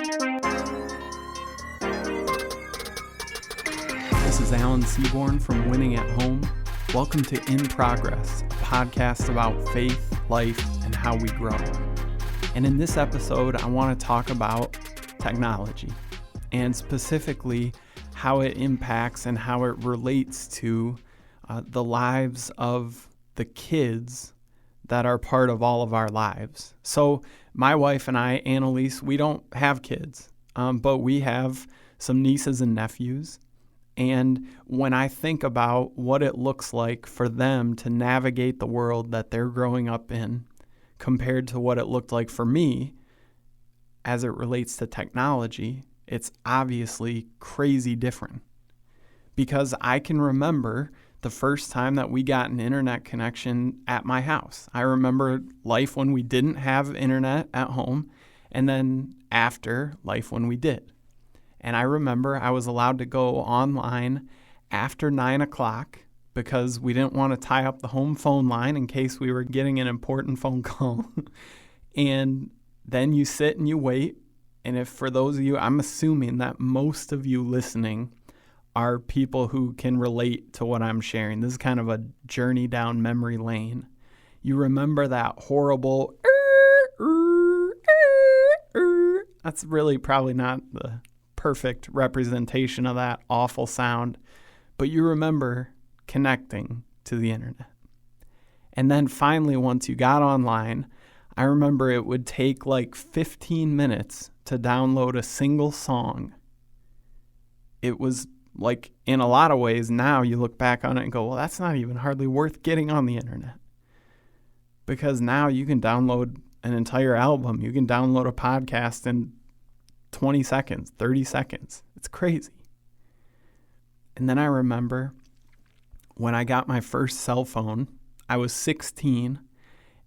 This is Alan Seaborn from Winning at Home. Welcome to In Progress, a podcast about faith, life, and how we grow. And in this episode, I want to talk about technology, and specifically how it impacts and how it relates to the lives of the kids that are part of all of our lives. So my wife and I, Annalise, we don't have kids, but we have some nieces and nephews. And when I think about what it looks like for them to navigate the world that they're growing up in compared to what it looked like for me as it relates to technology, it's obviously crazy different. Because I can remember the first time that we got an internet connection at my house. I remember life when we didn't have internet at home, and then after life when we did. And I remember I was allowed to go online after 9 o'clock because we didn't want to tie up the home phone line in case we were getting an important phone call. And then you sit and you wait. And if for those of you, I'm assuming that most of you listening are people who can relate to what I'm sharing. This is kind of a journey down memory lane. You remember that horrible, that's really probably not the perfect representation of that awful sound, but you remember connecting to the internet. And then finally, once you got online, I remember it would take like 15 minutes to download a single song. It was like, in a lot of ways, now you look back on it and go, well, that's not even hardly worth getting on the internet. Because now you can download an entire album. You can download a podcast in 20 seconds, 30 seconds. It's crazy. And then I remember when I got my first cell phone, I was 16,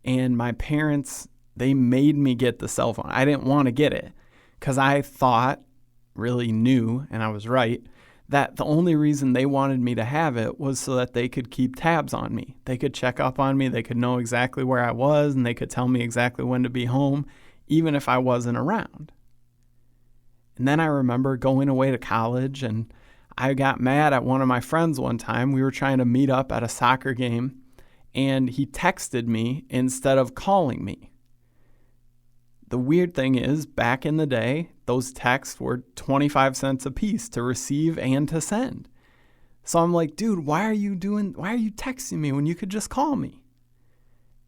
and my parents, they made me get the cell phone. I didn't want to get it because I thought, really knew, and I was right, that the only reason they wanted me to have it was so that they could keep tabs on me. They could check up on me. They could know exactly where I was, and they could tell me exactly when to be home, even if I wasn't around. And then I remember going away to college, and I got mad at one of my friends one time. We were trying to meet up at a soccer game, and he texted me instead of calling me. The weird thing is, back in the day, those texts were 25 cents a piece to receive and to send. So I'm like, dude, why are you texting me when you could just call me?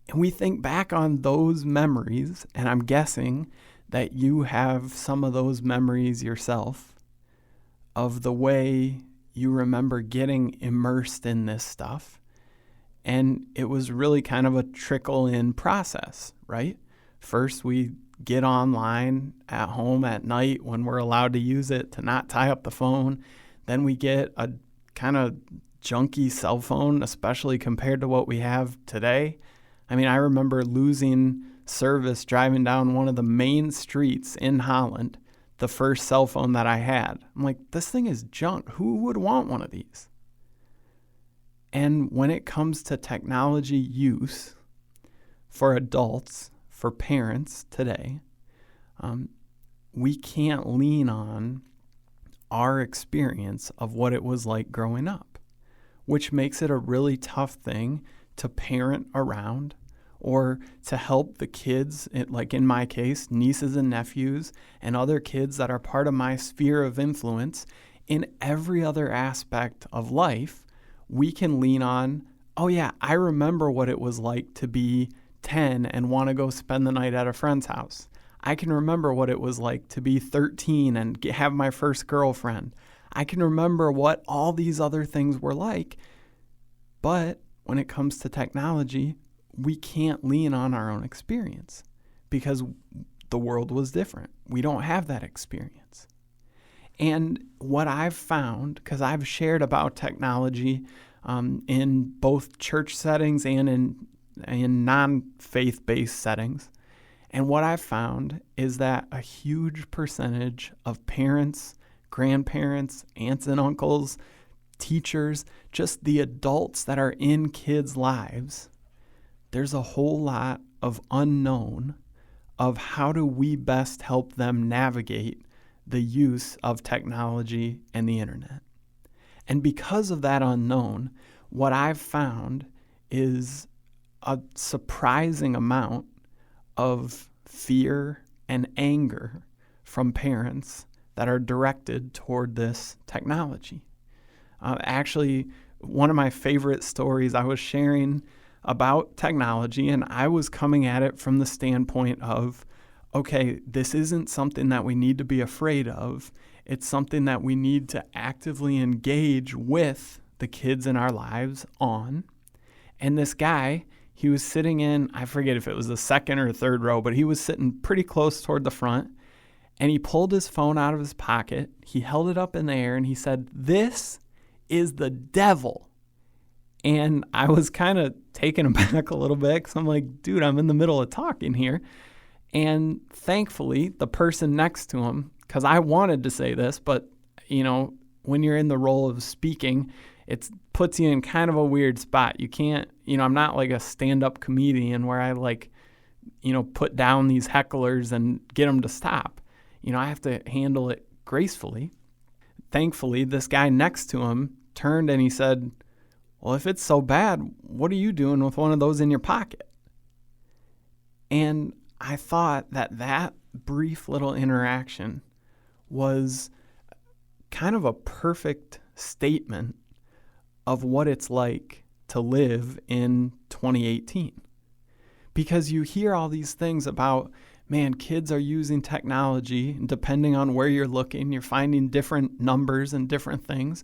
And we think back on those memories, and I'm guessing that you have some of those memories yourself of the way you remember getting immersed in this stuff. And it was really kind of a trickle-in process, right? First, we get online at home at night when we're allowed to use it to not tie up the phone. Then we get a kind of junky cell phone, especially compared to what we have today. I mean, I remember losing service driving down one of the main streets in Holland, the first cell phone that I had. I'm like, this thing is junk. Who would want one of these? And when it comes to technology use for adults, for parents today, we can't lean on our experience of what it was like growing up, which makes it a really tough thing to parent around or to help the kids, like in my case, nieces and nephews and other kids that are part of my sphere of influence in every other aspect of life. We can lean on, oh yeah, I remember what it was like to be 10 and want to go spend the night at a friend's house. I can remember what it was like to be 13 and have my first girlfriend. I can remember what all these other things were like. But when it comes to technology, we can't lean on our own experience because the world was different. We don't have that experience. And what I've found, because I've shared about technology in both church settings and in non-faith-based settings, and what I've found is that a huge percentage of parents, grandparents, aunts and uncles, teachers, just the adults that are in kids' lives, there's a whole lot of unknown of how do we best help them navigate the use of technology and the internet. And because of that unknown, what I've found is a surprising amount of fear and anger from parents that are directed toward this technology. Actually, one of my favorite stories, I was sharing about technology, and I was coming at it from the standpoint of, okay, this isn't something that we need to be afraid of. It's something that we need to actively engage with the kids in our lives on. And this guy, he was sitting in, I forget if it was the second or third row, but he was sitting pretty close toward the front. And he pulled his phone out of his pocket. He held it up in the air and he said, "This is the devil." And I was kind of taken aback a little bit because I'm like, dude, I'm in the middle of talking here. And thankfully, the person next to him, because I wanted to say this, but, when you're in the role of speaking, it puts you in kind of a weird spot. You can't, I'm not like a stand-up comedian where I put down these hecklers and get them to stop. I have to handle it gracefully. Thankfully, this guy next to him turned and he said, "Well, if it's so bad, what are you doing with one of those in your pocket?" And I thought that brief little interaction was kind of a perfect statement of what it's like to live in 2018. Because you hear all these things about, man, kids are using technology, and depending on where you're looking, you're finding different numbers and different things.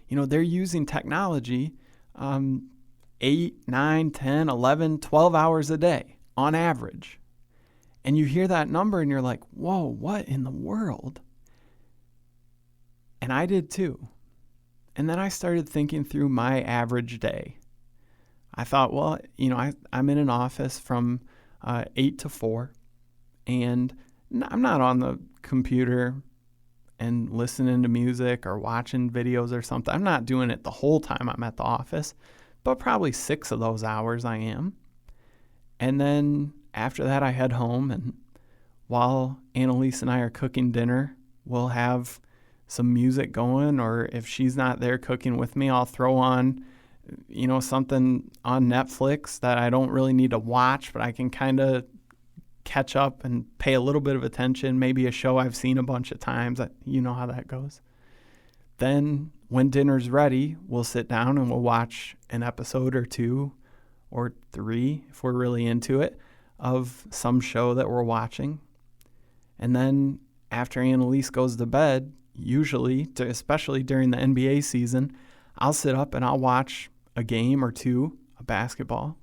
They're using technology 8, 9, 10, 11, 12 hours a day on average. And you hear that number and you're like, whoa, what in the world? And I did too. And then I started thinking through my average day. I thought, well, I'm in an office from 8 to 4, and I'm not on the computer and listening to music or watching videos or something. I'm not doing it the whole time I'm at the office, but probably 6 of those hours I am. And then after that, I head home, and while Annalise and I are cooking dinner, we'll have some music going, or if she's not there cooking with me, I'll throw on, something on Netflix that I don't really need to watch, but I can kind of catch up and pay a little bit of attention, maybe a show I've seen a bunch of times. You know how that goes. Then when dinner's ready, we'll sit down and we'll watch an episode or 2 or 3, if we're really into it, of some show that we're watching. And then after Annalise goes to bed, usually, especially during the NBA season, I'll sit up and I'll watch a game or 2 of basketball.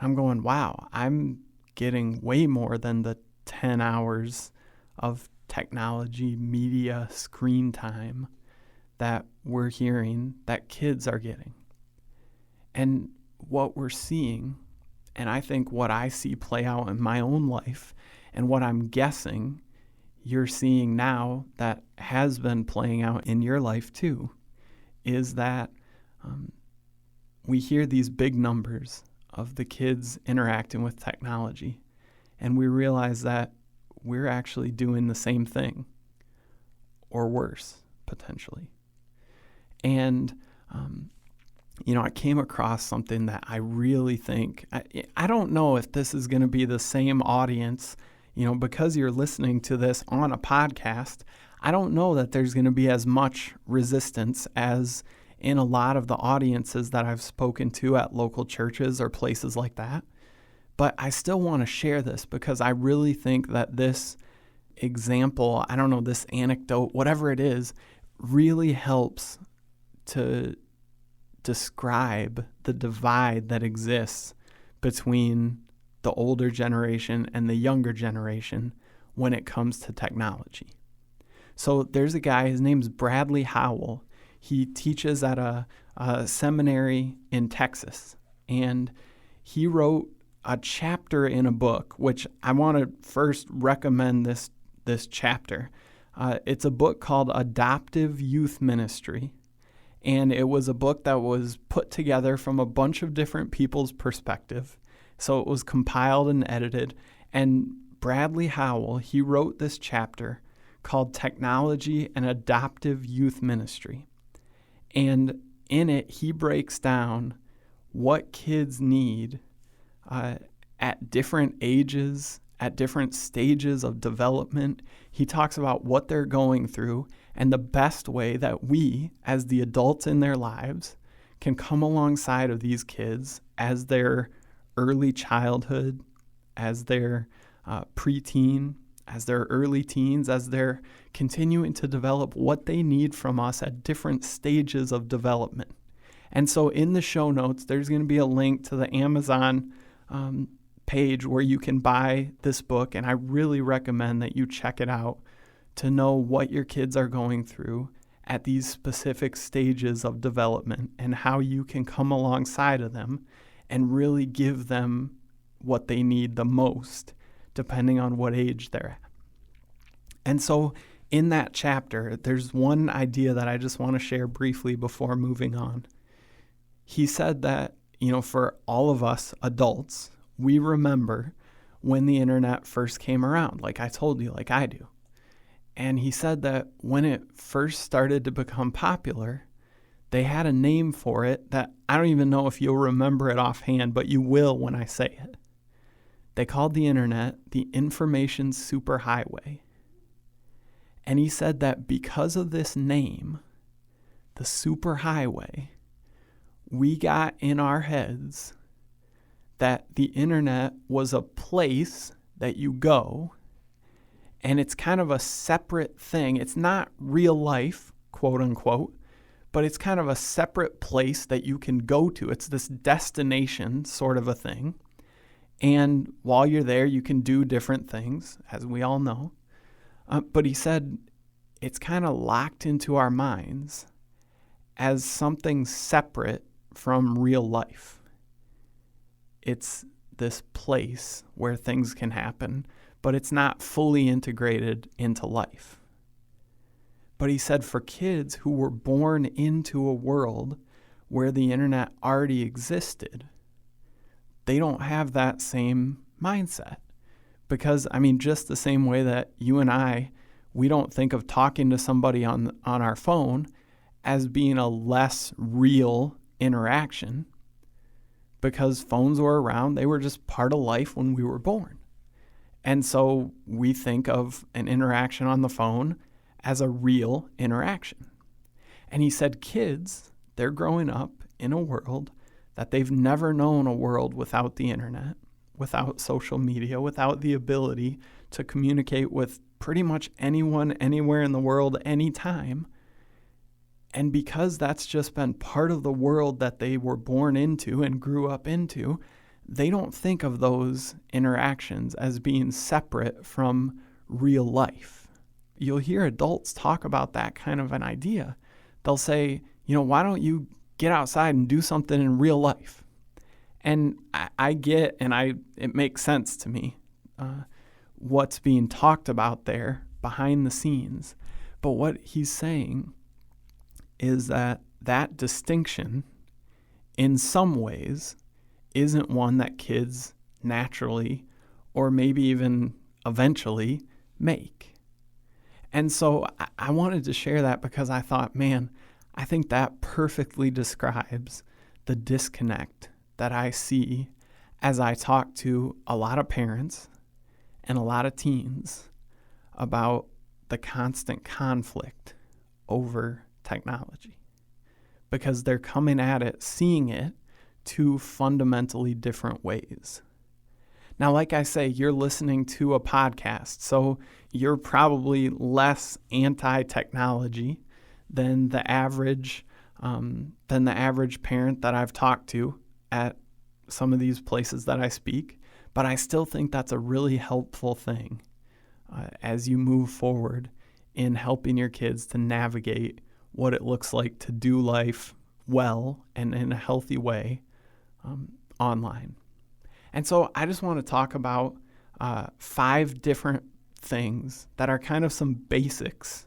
I'm going, wow, I'm getting way more than the 10 hours of technology, media, screen time that we're hearing that kids are getting. And what we're seeing, and I think what I see play out in my own life, and what I'm guessing you're seeing now that has been playing out in your life too, is that we hear these big numbers of the kids interacting with technology, and we realize that we're actually doing the same thing, or worse, potentially. And, I came across something that I really think, I don't know if this is going to be the same audience, because you're listening to this on a podcast. I don't know that there's going to be as much resistance as in a lot of the audiences that I've spoken to at local churches or places like that. But I still want to share this because I really think that this example, this anecdote, whatever it is, really helps to describe the divide that exists between the older generation and the younger generation when it comes to technology. So there's a guy, his name's Bradley Howell. He teaches at a seminary in Texas, and he wrote a chapter in a book, which I want to first recommend this chapter. It's a book called Adoptive Youth Ministry, and it was a book that was put together from a bunch of different people's perspective. So it was compiled and edited, and Bradley Howell, he wrote this chapter called Technology and Adoptive Youth Ministry. And in it, he breaks down what kids need at different ages, at different stages of development. He talks about what they're going through and the best way that we, as the adults in their lives, can come alongside of these kids as their early childhood, as their preteen, as their early teens, as they're continuing to develop what they need from us at different stages of development. And so in the show notes, there's going to be a link to the Amazon page where you can buy this book, and I really recommend that you check it out to know what your kids are going through at these specific stages of development and how you can come alongside of them and really give them what they need the most, depending on what age they're at. And so in that chapter, there's one idea that I just want to share briefly before moving on. He said that, for all of us adults, we remember when the internet first came around, like I told you, like I do. And he said that when it first started to become popular, they had a name for it that I don't even know if you'll remember it offhand, but you will when I say it. They called the internet the information superhighway. And he said that because of this name, the superhighway, we got in our heads that the internet was a place that you go, and it's kind of a separate thing. It's not real life, quote unquote, but it's kind of a separate place that you can go to. It's this destination sort of a thing. And while you're there, you can do different things, as we all know. But he said it's kind of locked into our minds as something separate from real life. It's this place where things can happen, but it's not fully integrated into life. But he said for kids who were born into a world where the internet already existed, they don't have that same mindset. Because, just the same way that you and I, we don't think of talking to somebody on our phone as being a less real interaction, because phones were around. They were just part of life when we were born. And so we think of an interaction on the phone as a real interaction. And he said kids, they're growing up in a world that they've never known a world without the internet, without social media, without the ability to communicate with pretty much anyone, anywhere in the world, anytime. And because that's just been part of the world that they were born into and grew up into, they don't think of those interactions as being separate from real life. You'll hear adults talk about that kind of an idea. They'll say, why don't you get outside and do something in real life? And I get, and it makes sense to me, what's being talked about there behind the scenes. But what he's saying is that distinction, in some ways, isn't one that kids naturally, or maybe even eventually, make. And so I wanted to share that because I thought, man, I think that perfectly describes the disconnect that I see as I talk to a lot of parents and a lot of teens about the constant conflict over technology, because they're coming at it, seeing it two fundamentally different ways. Now, like I say, you're listening to a podcast, so you're probably less anti-technology than the average parent that I've talked to at some of these places that I speak. But I still think that's a really helpful thing as you move forward in helping your kids to navigate what it looks like to do life well and in a healthy way online. And so I just want to talk about 5 different things that are kind of some basics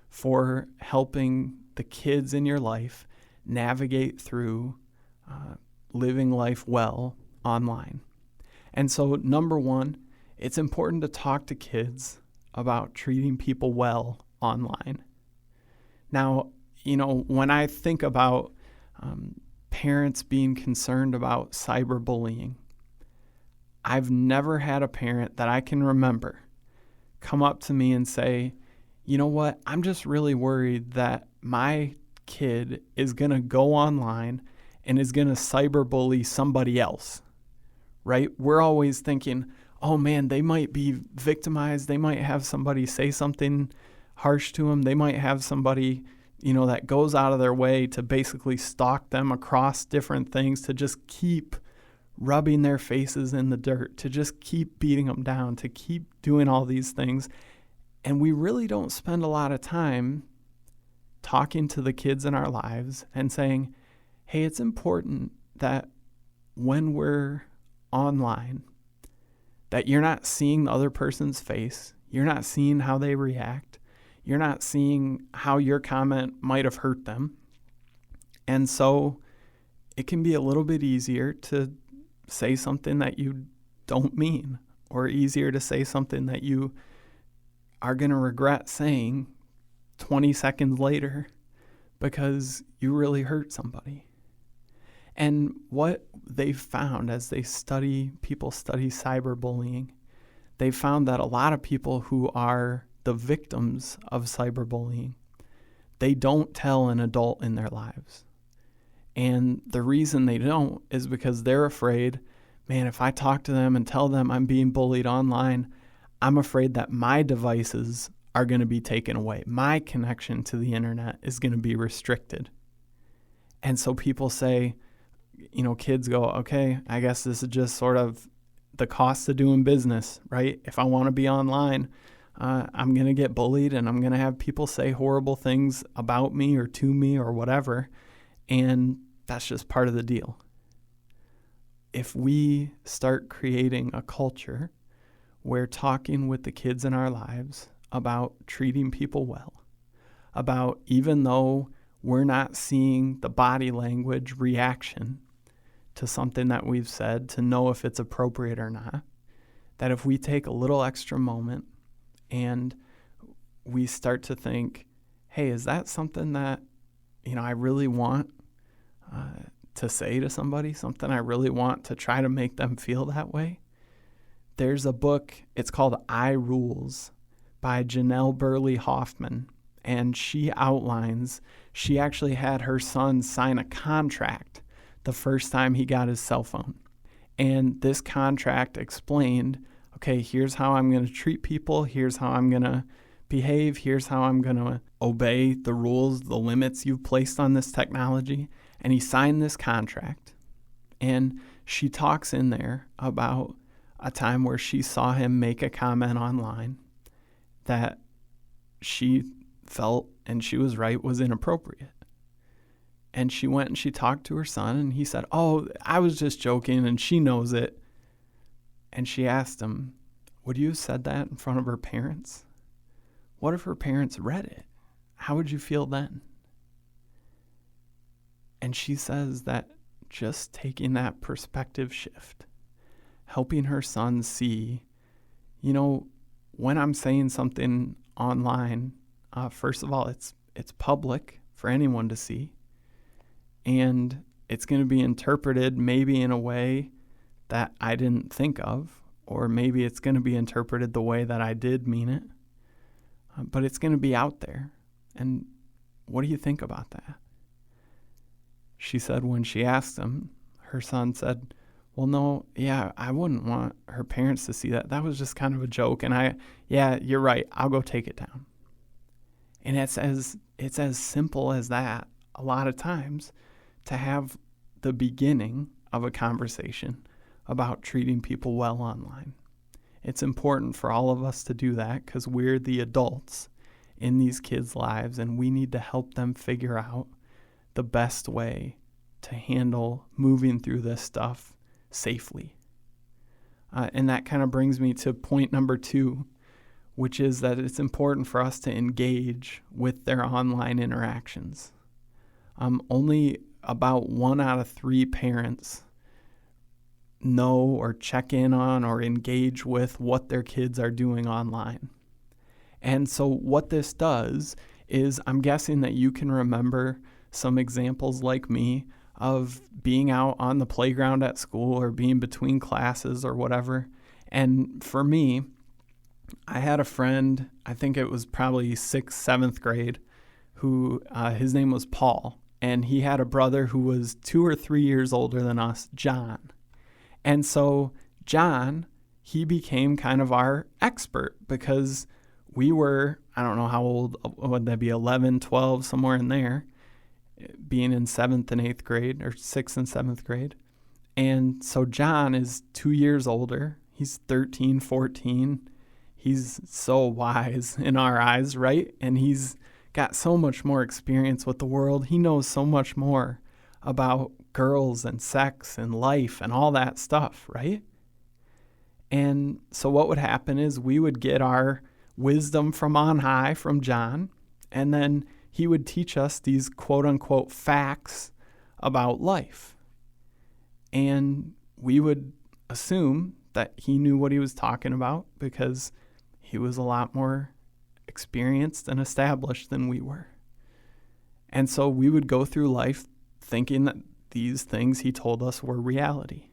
for helping the kids in your life navigate through living life well online. And so number 1 it's important to talk to kids about treating people well online. Now, when I think about parents being concerned about cyberbullying, I've never had a parent that I can remember come up to me and say, you know what, I'm just really worried that my kid is going to go online and is going to cyberbully somebody else, right? We're always thinking, oh man, they might be victimized. They might have somebody say something harsh to them. They might have somebody, that goes out of their way to basically stalk them across different things, to just keep rubbing their faces in the dirt, to just keep beating them down, to keep doing all these things. And we really don't spend a lot of time talking to the kids in our lives and saying, hey, it's important that when we're online, that you're not seeing the other person's face, you're not seeing how they react, you're not seeing how your comment might have hurt them. And so it can be a little bit easier to say something that you don't mean, or easier to say something that you are going to regret saying 20 seconds later because you really hurt somebody. And what they've found as people study cyberbullying, they've found that a lot of people who are the victims of cyberbullying, they don't tell an adult in their lives. And the reason they don't is because they're afraid, man, if I talk to them and tell them I'm being bullied online, I'm afraid that my devices are going to be taken away. My connection to the internet is going to be restricted. And so people say, kids go, okay, I guess this is just sort of the cost of doing business, right? If I want to be online, I'm going to get bullied and I'm going to have people say horrible things about me or to me or whatever. And that's just part of the deal. If we start creating a culture where talking with the kids in our lives about treating people well, about even though we're not seeing the body language reaction to something that we've said to know if it's appropriate or not, that if we take a little extra moment and we start to think, hey, is that something that, I really want to say to somebody, something I really want to try to make them feel that way? There's a book, it's called I Rules by Janelle Burley Hoffman, and she actually had her son sign a contract the first time he got his cell phone. And this contract explained, okay, here's how I'm going to treat people, here's how I'm going to behave, here's how I'm going to obey the rules, the limits you've placed on this technology. And he signed this contract. And she talks in there about a time where she saw him make a comment online that she felt, and she was right, was inappropriate. And she went and she talked to her son, and he said, oh, I was just joking, and she knows it. And she asked him, would you have said that in front of her parents? What if her parents read it? How would you feel then? And she says that just taking that perspective shift, helping her son see, when I'm saying something online, first of all, it's public for anyone to see. And it's going to be interpreted maybe in a way that I didn't think of, or maybe it's going to be interpreted the way that I did mean it. But it's going to be out there. And what do you think about that? She said when she asked him, her son said, well, no, yeah, I wouldn't want her parents to see that. That was just kind of a joke. And you're right. I'll go take it down. And it's as simple as that a lot of times, to have the beginning of a conversation about treating people well online. It's important for all of us to do that because we're the adults in these kids' lives, and we need to help them figure out the best way to handle moving through this stuff safely. And that kind of brings me to point number 2, which is that it's important for us to engage with their online interactions. Only about 1 out of 3 parents know or check in on or engage with what their kids are doing online. And so what this does is, I'm guessing that you can remember some examples like me of being out on the playground at school or being between classes or whatever. And for me, I had a friend, I think it was probably 6th, 7th grade, who his name was Paul. And he had a brother who was 2 or 3 years older than us, John. And so John, he became kind of our expert because we were, I don't know how old, would that be, 11, 12, somewhere in there, being in 7th and 8th grade, or 6th and 7th grade. And so John is 2 years older. He's 13, 14. He's so wise in our eyes, right? And he's got so much more experience with the world. He knows so much more about girls and sex and life and all that stuff, right? And so what would happen is we would get our wisdom from on high from John, and then he would teach us these quote-unquote facts about life. And we would assume that he knew what he was talking about because he was a lot more experienced and established than we were. And so we would go through life thinking that these things he told us were reality.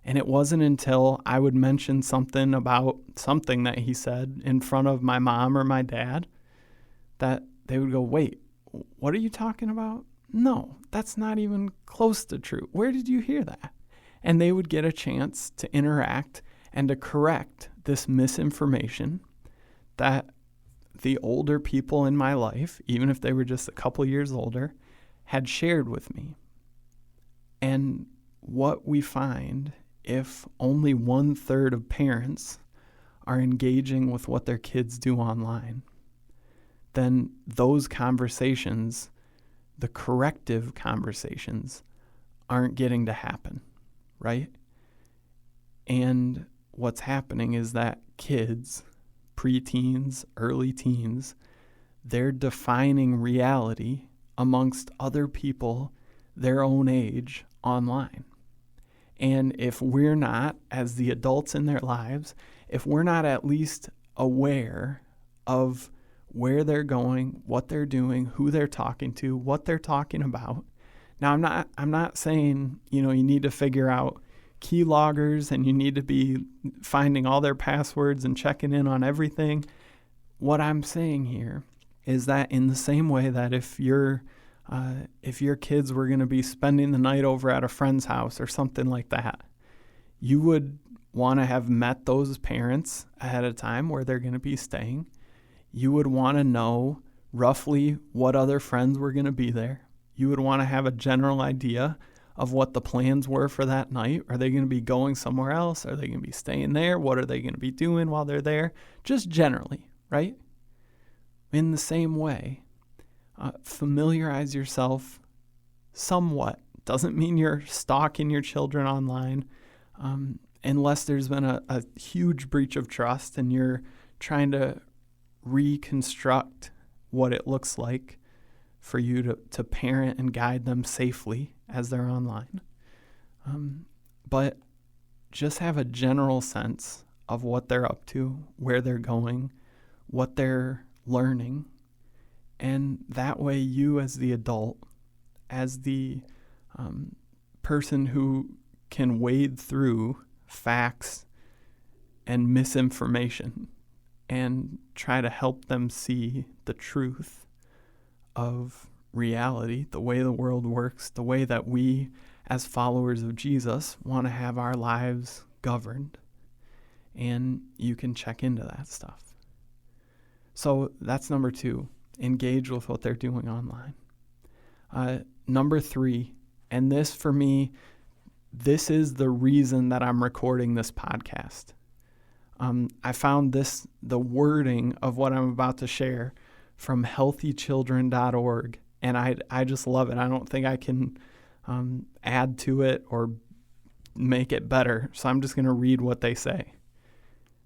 And it wasn't until I would mention something about something that he said in front of my mom or my dad that they would go, "Wait, what are you talking about? No, that's not even close to true. Where did you hear that?" And they would get a chance to interact and to correct this misinformation that the older people in my life, even if they were just a couple years older, had shared with me. And what we find, if only 1/3 of parents are engaging with what their kids do online, then those conversations, the corrective conversations, aren't getting to happen, right? And what's happening is that kids, preteens, early teens, they're defining reality amongst other people their own age online. And if we're not, as the adults in their lives, if we're not at least aware of where they're going, what they're doing, who they're talking to, what they're talking about. Now, I'm not saying, you need to figure out keyloggers and you need to be finding all their passwords and checking in on everything. What I'm saying here is that in the same way that if your kids were going to be spending the night over at a friend's house or something like that, you would want to have met those parents ahead of time where they're going to be staying. You would want to know roughly what other friends were going to be there. You would want to have a general idea of what the plans were for that night. Are they going to be going somewhere else? Are they going to be staying there? What are they going to be doing while they're there? Just generally, right? In the same way, familiarize yourself somewhat. Doesn't mean you're stalking your children online, unless there's been a huge breach of trust and you're trying to reconstruct what it looks like for you to parent and guide them safely as they're online. But just have a general sense of what they're up to, where they're going, what they're learning. And that way you as the adult, as the person who can wade through facts and misinformation and try to help them see the truth of reality, the way the world works, the way that we as followers of Jesus want to have our lives governed. And you can check into that stuff. So that's number 2, engage with what they're doing online. Number 3, and this for me, this is the reason that I'm recording this podcast. I found the wording of what I'm about to share from healthychildren.org, and I just love it. I don't think I can add to it or make it better, so I'm just going to read what they say.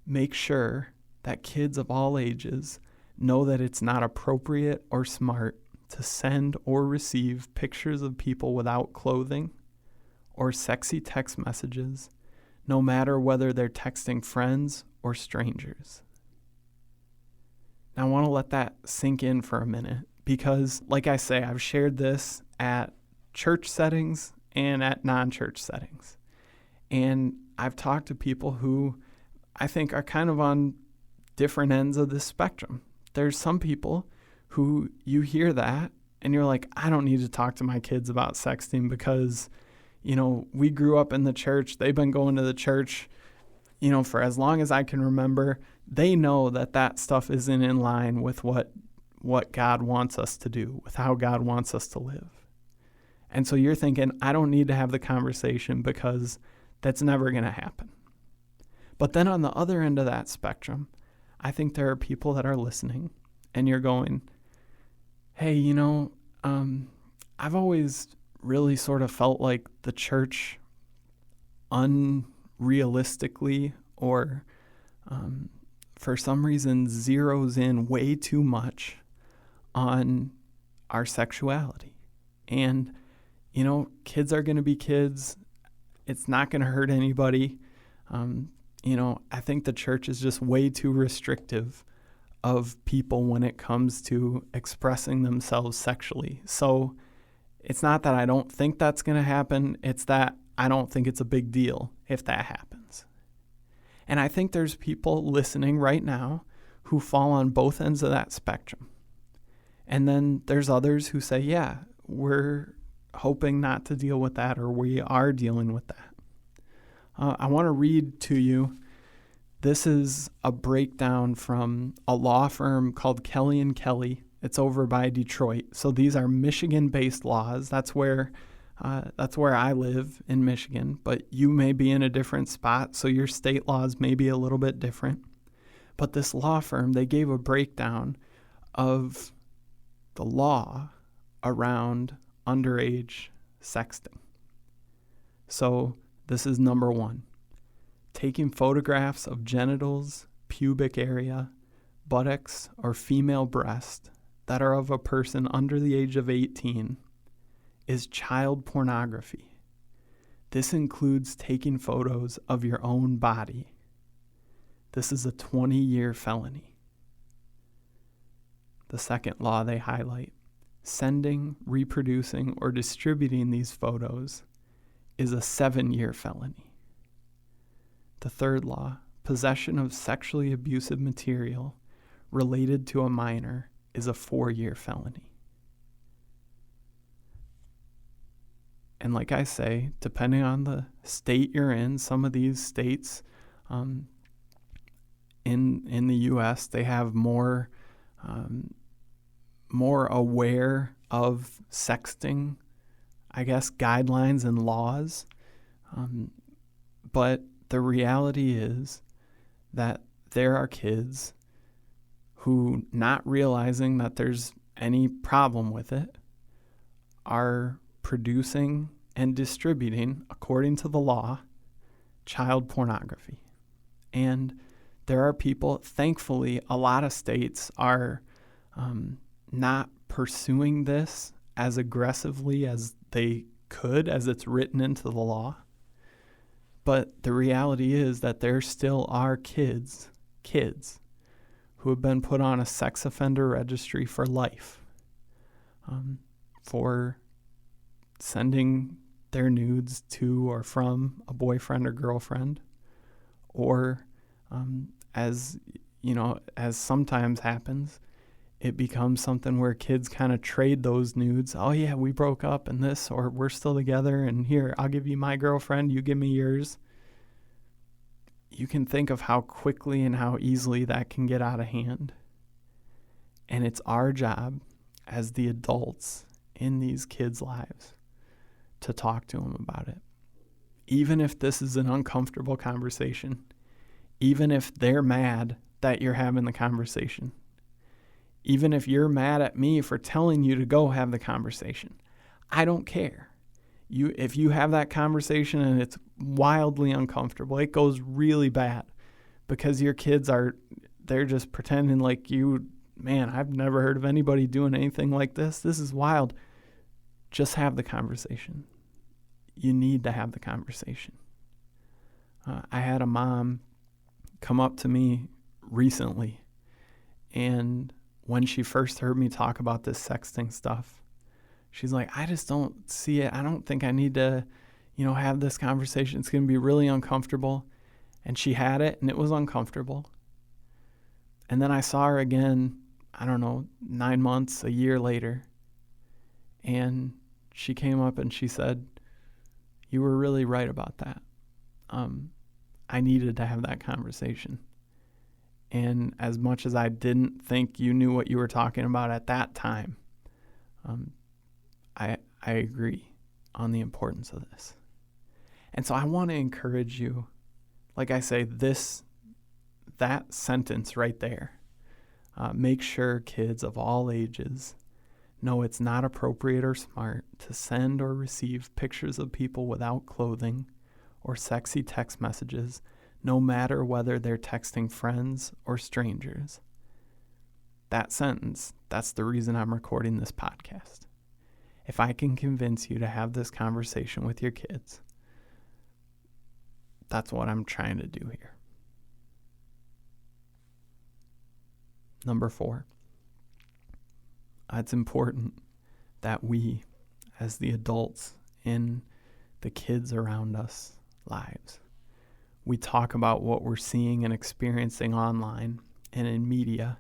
Make sure that kids of all ages know that it's not appropriate or smart to send or receive pictures of people without clothing or sexy text messages, no matter whether they're texting friends or strangers. Now, I want to let that sink in for a minute because, like I say, I've shared this at church settings and at non-church settings. And I've talked to people who I think are kind of on different ends of the spectrum. There's some people who you hear that and you're like, I don't need to talk to my kids about sexting because, we grew up in the church. They've been going to the church, for as long as I can remember. They know that stuff isn't in line with what God wants us to do, with how God wants us to live. And so you're thinking, I don't need to have the conversation because that's never going to happen. But then on the other end of that spectrum, I think there are people that are listening and you're going, hey, I've always really sort of felt like the church unrealistically or for some reason zeroes in way too much on our sexuality. And, kids are going to be kids. It's not going to hurt anybody. I think the church is just way too restrictive of people when it comes to expressing themselves sexually. So it's not that I don't think that's going to happen. It's that I don't think it's a big deal if that happens. And I think there's people listening right now who fall on both ends of that spectrum. And then there's others who say, yeah, we're hoping not to deal with that, or we are dealing with that. I want to read to you. This is a breakdown from a law firm called Kelly & Kelly. It's over by Detroit. So these are Michigan-based laws. That's where I live in Michigan, but you may be in a different spot, so your state laws may be a little bit different. But this law firm, they gave a breakdown of the law around underage sexting. So this is number 1. Taking photographs of genitals, pubic area, buttocks, or female breast that are of a person under the age of 18 is child pornography. This includes taking photos of your own body. This is a 20-year felony. The second law they highlight, sending, reproducing, or distributing these photos is a 7-year felony. The third law, possession of sexually abusive material related to a minor is a 4-year felony. And like I say, depending on the state you're in, some of these states in the U.S., they have more aware of sexting, I guess, guidelines and laws. But the reality is that there are kids who, not realizing that there's any problem with it, are producing and distributing, according to the law, child pornography. And there are people, thankfully, a lot of states are not pursuing this as aggressively as they could, as it's written into the law. But the reality is that there still are kids who have been put on a sex offender registry for life for sending their nudes to or from a boyfriend or girlfriend, or as sometimes happens, it becomes something where kids kind of trade those nudes. Oh yeah, we broke up and this, or we're still together, and here, I'll give you my girlfriend, you give me yours. You can think of how quickly and how easily that can get out of hand. And it's our job as the adults in these kids' lives to talk to them about it. Even if this is an uncomfortable conversation, even if they're mad that you're having the conversation, even if you're mad at me for telling you to go have the conversation, I don't care. If you have that conversation and it's wildly uncomfortable, it goes really bad because your kids they're just pretending like man, I've never heard of anybody doing anything like this. This is wild. Just have the conversation. you need to have the conversation. I had a mom come up to me recently, and when she first heard me talk about this sexting stuff, she's like, I just don't see it. I don't think I need to, have this conversation. It's going to be really uncomfortable. And she had it, and it was uncomfortable. And then I saw her again, 9 months, a year later. And she came up and she said, you were really right about that. I needed to have that conversation. And as much as I didn't think you knew what you were talking about at that time, I agree on the importance of this. And so I want to encourage you, like I say, that sentence right there, make sure kids of all ages know it's not appropriate or smart to send or receive pictures of people without clothing or sexy text messages, no matter whether they're texting friends or strangers. That sentence, that's the reason I'm recording this podcast. If I can convince you to have this conversation with your kids, that's what I'm trying to do here. Number 4, it's important that we, as the adults in the kids around us lives, we talk about what we're seeing and experiencing online and in media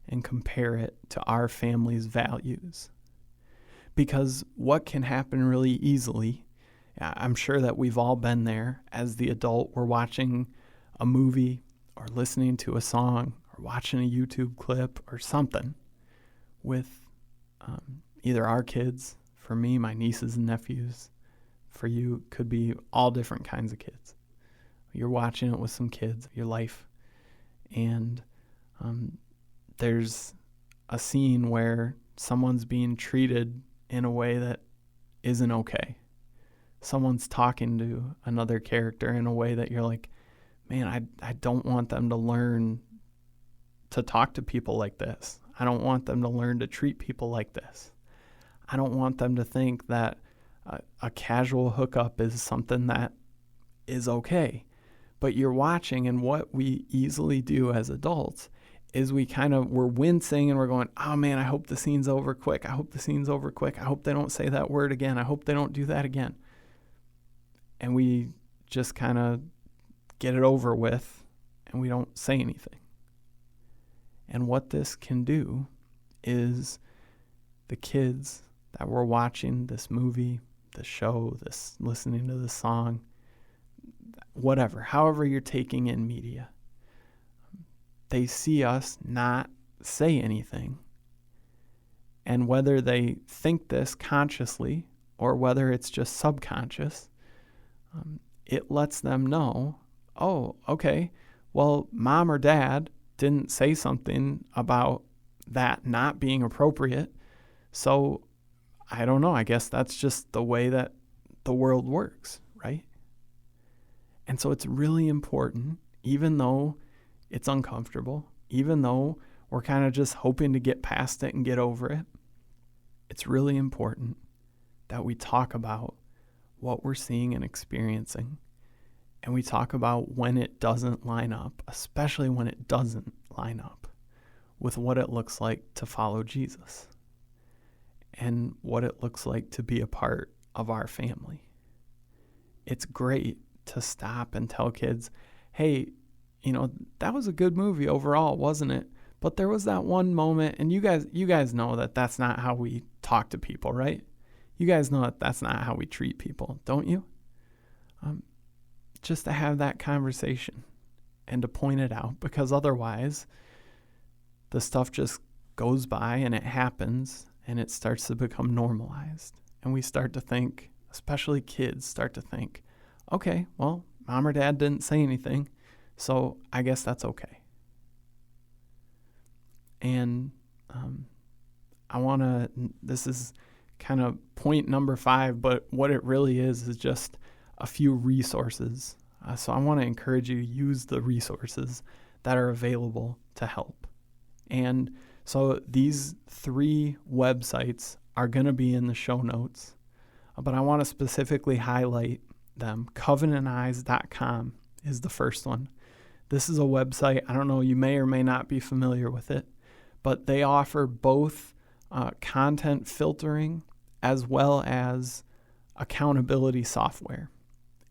and compare it to our family's values. Because what can happen really easily, I'm sure that we've all been there as the adult. We're watching a movie or listening to a song or watching a YouTube clip or something with either our kids, for me, my nieces and nephews. For you, could be all different kinds of kids. You're watching it with some kids of your life, and there's a scene where someone's being treated in a way that isn't okay. Someone's talking to another character in a way that you're like, man, I don't want them to learn to talk to people like this. I don't want them to learn to treat people like this. I don't want them to think that a casual hookup is something that is okay. But you're watching, and what we easily do as adults is we're wincing and we're going, oh man, I hope the scene's over quick. I hope the scene's over quick. I hope they don't say that word again. I hope they don't do that again. And we just kind of get it over with and we don't say anything. And what this can do is the kids that were watching this movie, this show, this listening to this song, whatever, however you're taking in media, they see us not say anything. And whether they think this consciously or whether it's just subconscious, it lets them know, oh, okay, well, mom or dad didn't say something about that not being appropriate. So I don't know, I guess that's just the way that the world works, right? And so it's really important, even though it's uncomfortable, even though we're kind of just hoping to get past it and get over it, it's really important that we talk about what we're seeing and experiencing. And we talk about when it doesn't line up, especially when it doesn't line up with what it looks like to follow Jesus and what it looks like to be a part of our family. It's great to stop and tell kids, hey, that was a good movie overall, wasn't it? But there was that one moment, and you guys know that that's not how we talk to people, right? You guys know that that's not how we treat people, don't you? Just to have that conversation and to point it out, because otherwise the stuff just goes by and it happens and it starts to become normalized. And we start to think, especially kids start to think, okay, well, mom or dad didn't say anything, so I guess that's okay. And this is kind of point number 5, but what it really is just a few resources. So I want to encourage you to use the resources that are available to help. And so these 3 websites are going to be in the show notes. but I want to specifically highlight them. Covenanteyes.com is the first one. This is a website, I don't know, you may or may not be familiar with it, but they offer both content filtering as well as accountability software.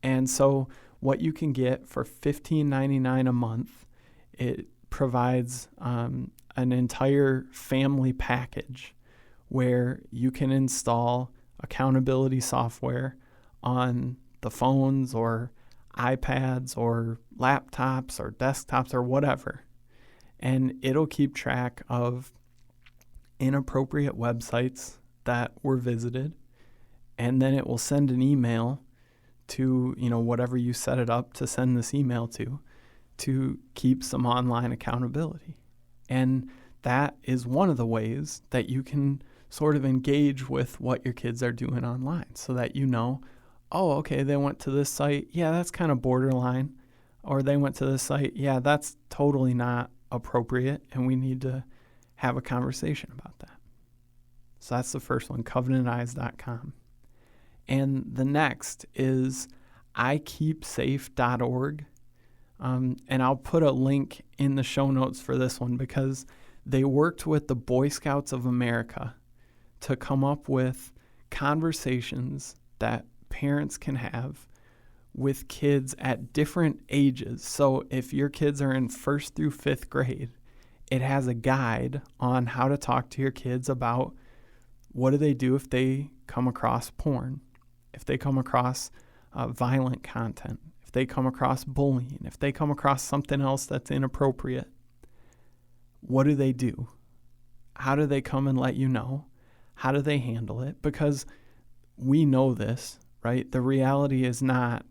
And so what you can get for $15.99 a month, it provides an entire family package where you can install accountability software on the phones or iPads or laptops or desktops or whatever. And it'll keep track of inappropriate websites that were visited. And then it will send an email to, whatever you set it up to send this email to keep some online accountability. And that is one of the ways that you can sort of engage with what your kids are doing online so that oh, okay, they went to this site. Yeah, that's kind of borderline. Or they went to this site. Yeah, that's totally not appropriate, and we need to have a conversation about that. So that's the first one, covenanteyes.com. And the next isikeepsafe.org. And I'll put a link in the show notes for this one because they worked with the Boy Scouts of America to come up with conversations that parents can have with kids at different ages. So if your kids are in 1st through 5th grade, it has a guide on how to talk to your kids about what do they do if they come across porn, if they come across violent content, if they come across bullying, if they come across something else that's inappropriate. What do they do? How do they come and let you know? How do they handle it? Because we know this, right? The reality is not,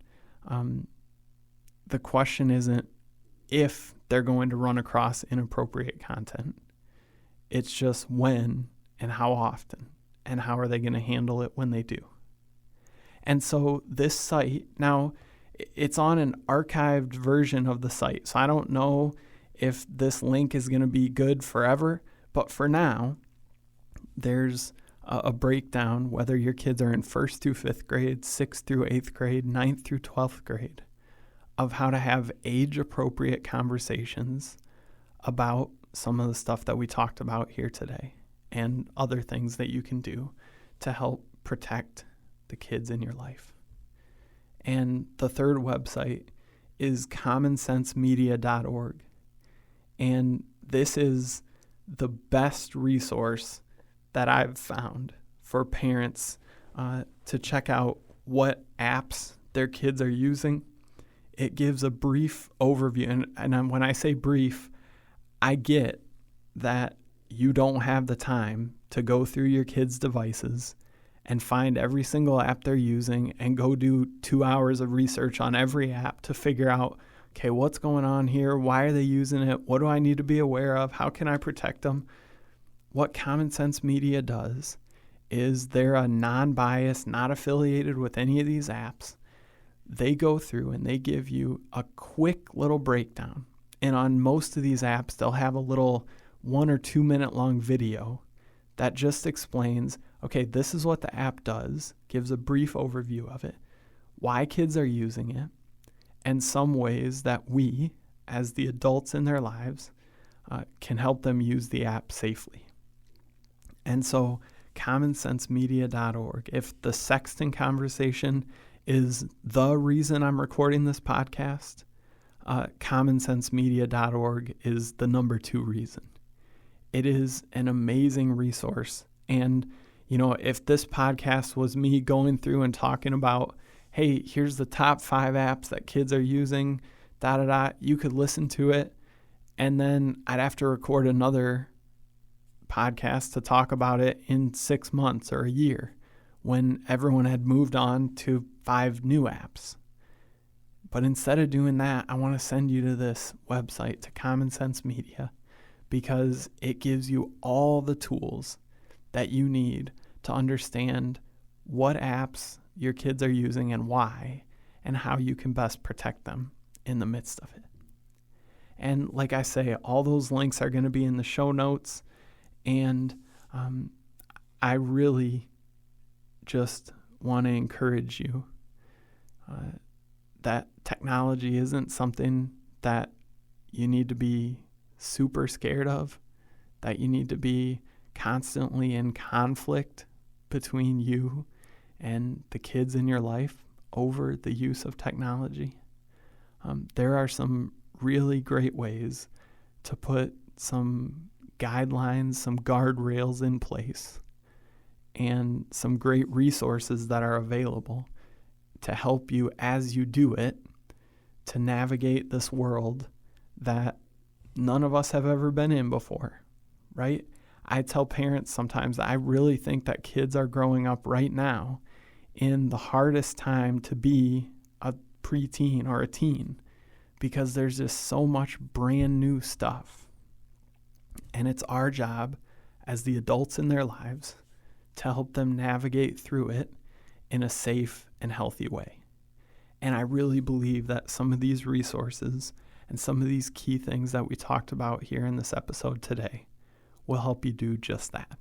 the question isn't if they're going to run across inappropriate content. It's just when and how often and how are they going to handle it when they do. And so this site, now it's on an archived version of the site. So I don't know if this link is going to be good forever, but for now, there's a breakdown, whether your kids are in 1st through 5th grade, 6th through 8th grade, 9th through 12th grade, of how to have age-appropriate conversations about some of the stuff that we talked about here today and other things that you can do to help protect the kids in your life. And the third website is commonsensemedia.org. And this is the best resource that I've found for parents to check out what apps their kids are using. It gives a brief overview. And when I say brief, I get that you don't have the time to go through your kids' devices and find every single app they're using and go do 2 hours of research on every app to figure out, okay, what's going on here? Why are they using it? What do I need to be aware of? How can I protect them? What Common Sense Media does is they're a non-biased, not affiliated with any of these apps. They go through and they give you a quick little breakdown. And on most of these apps, they'll have a little 1 or 2 minute long video that just explains, okay, this is what the app does, gives a brief overview of it, why kids are using it, and some ways that we, as the adults in their lives, can help them use the app safely. And so commonsensemedia.org. If the sexting conversation is the reason I'm recording this podcast, commonsensemedia.org is the number 2 reason. It is an amazing resource. And, if this podcast was me going through and talking about, hey, here's the top 5 apps that kids are using, you could listen to it. And then I'd have to record another podcast to talk about it in 6 months or a year when everyone had moved on to 5 new apps. But instead of doing that, I want to send you to this website, to Common Sense Media, because it gives you all the tools that you need to understand what apps your kids are using and why, and how you can best protect them in the midst of it. And like I say, all those links are going to be in the show notes. And I really just want to encourage you that technology isn't something that you need to be super scared of, that you need to be constantly in conflict between you and the kids in your life over the use of technology. There are some really great ways to put some guidelines, some guardrails in place, and some great resources that are available to help you as you do it to navigate this world that none of us have ever been in before, right? I tell parents sometimes I really think that kids are growing up right now in the hardest time to be a preteen or a teen, because there's just so much brand new stuff. And it's our job as the adults in their lives to help them navigate through it in a safe and healthy way. And I really believe that some of these resources and some of these key things that we talked about here in this episode today will help you do just that.